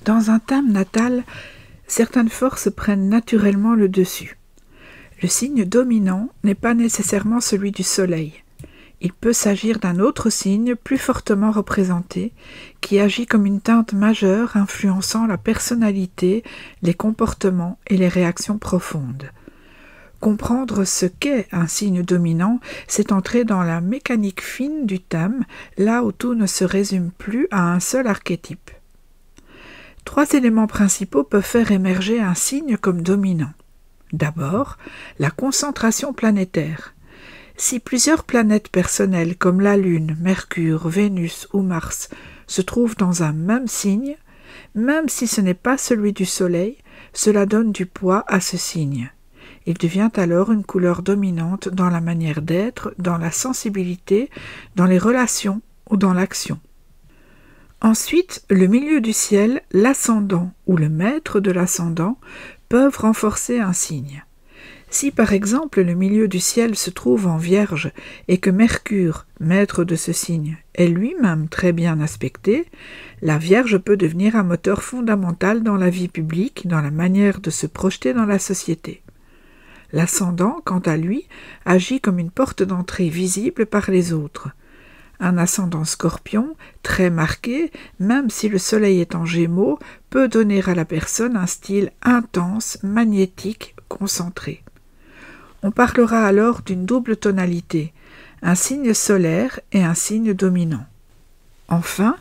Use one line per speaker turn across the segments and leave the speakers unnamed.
Dans un thème natal, certaines forces prennent naturellement le dessus. Le signe dominant n'est pas nécessairement celui du soleil. Il peut s'agir d'un autre signe plus fortement représenté, qui agit comme une teinte majeure influençant la personnalité, les comportements et les réactions profondes. Comprendre ce qu'est un signe dominant, c'est entrer dans la mécanique fine du thème, là où tout ne se résume plus à un seul archétype. 3 éléments principaux peuvent faire émerger un signe comme dominant. D'abord, la concentration planétaire. Si plusieurs planètes personnelles comme la Lune, Mercure, Vénus ou Mars se trouvent dans un même signe, même si ce n'est pas celui du Soleil, cela donne du poids à ce signe. Il devient alors une couleur dominante dans la manière d'être, dans la sensibilité, dans les relations ou dans l'action. Ensuite, le milieu du ciel, l'ascendant ou le maître de l'ascendant peuvent renforcer un signe. Si par exemple le milieu du ciel se trouve en Vierge et que Mercure, maître de ce signe, est lui-même très bien aspecté, la Vierge peut devenir un moteur fondamental dans la vie publique, dans la manière de se projeter dans la société. L'ascendant, quant à lui, agit comme une porte d'entrée visible par les autres. Un ascendant Scorpion, très marqué, même si le soleil est en Gémeaux, peut donner à la personne un style intense, magnétique, concentré. On parlera alors d'une double tonalité, un signe solaire et un signe dominant. Enfin,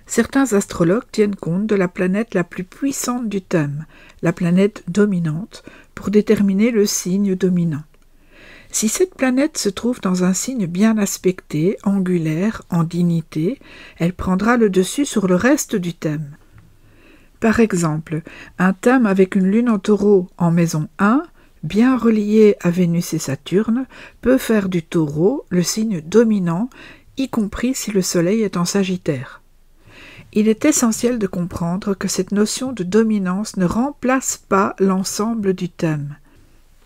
certains astrologues tiennent compte de la planète la plus puissante du thème, la planète dominante, pour déterminer le signe dominant. Si cette planète se trouve dans un signe bien aspecté, angulaire, en dignité, elle prendra le dessus sur le reste du thème. Par exemple, un thème avec une lune en taureau en maison 1, bien relié à Vénus et Saturne, peut faire du taureau le signe dominant, y compris si le soleil est en Sagittaire. Il est essentiel de comprendre que cette notion de dominance ne remplace pas l'ensemble du thème.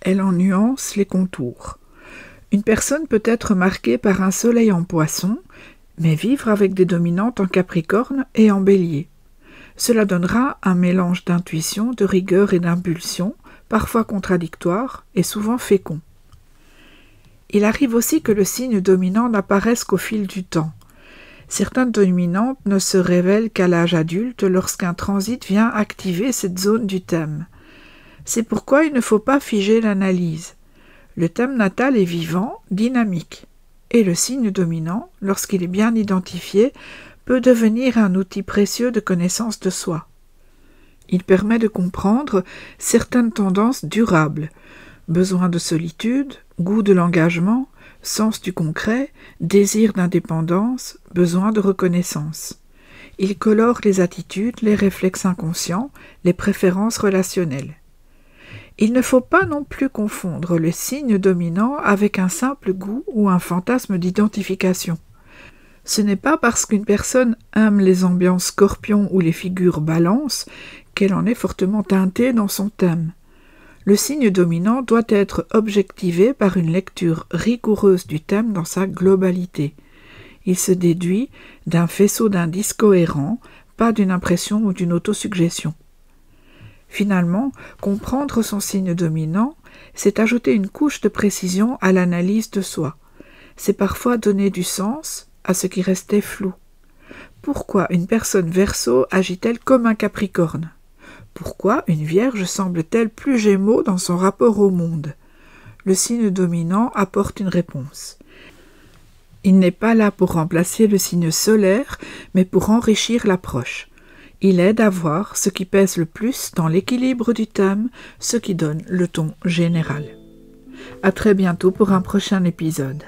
Elle en nuance les contours. Une personne peut être marquée par un soleil en Poisson, mais vivre avec des dominantes en Capricorne et en Bélier. Cela donnera un mélange d'intuition, de rigueur et d'impulsion, parfois contradictoires et souvent féconds. Il arrive aussi que le signe dominant n'apparaisse qu'au fil du temps. Certaines dominantes ne se révèlent qu'à l'âge adulte lorsqu'un transit vient activer cette zone du thème. C'est pourquoi il ne faut pas figer l'analyse. Le thème natal est vivant, dynamique, et le signe dominant, lorsqu'il est bien identifié, peut devenir un outil précieux de connaissance de soi. Il permet de comprendre certaines tendances durables, besoin de solitude, goût de l'engagement, sens du concret, désir d'indépendance, besoin de reconnaissance. Il colore les attitudes, les réflexes inconscients, les préférences relationnelles. Il ne faut pas non plus confondre le signe dominant avec un simple goût ou un fantasme d'identification. Ce n'est pas parce qu'une personne aime les ambiances scorpions ou les figures balance qu'elle en est fortement teintée dans son thème. Le signe dominant doit être objectivé par une lecture rigoureuse du thème dans sa globalité. Il se déduit d'un faisceau d'indices cohérents, pas d'une impression ou d'une autosuggestion. Finalement, comprendre son signe dominant, c'est ajouter une couche de précision à l'analyse de soi. C'est parfois donner du sens à ce qui restait flou. Pourquoi une personne Verseau agit-elle comme un Capricorne? Pourquoi une Vierge semble-t-elle plus Gémeaux dans son rapport au monde? Le signe dominant apporte une réponse. Il n'est pas là pour remplacer le signe solaire, mais pour enrichir l'approche. Il aide à voir ce qui pèse le plus dans l'équilibre du thème, ce qui donne le ton général. À très bientôt pour un prochain épisode.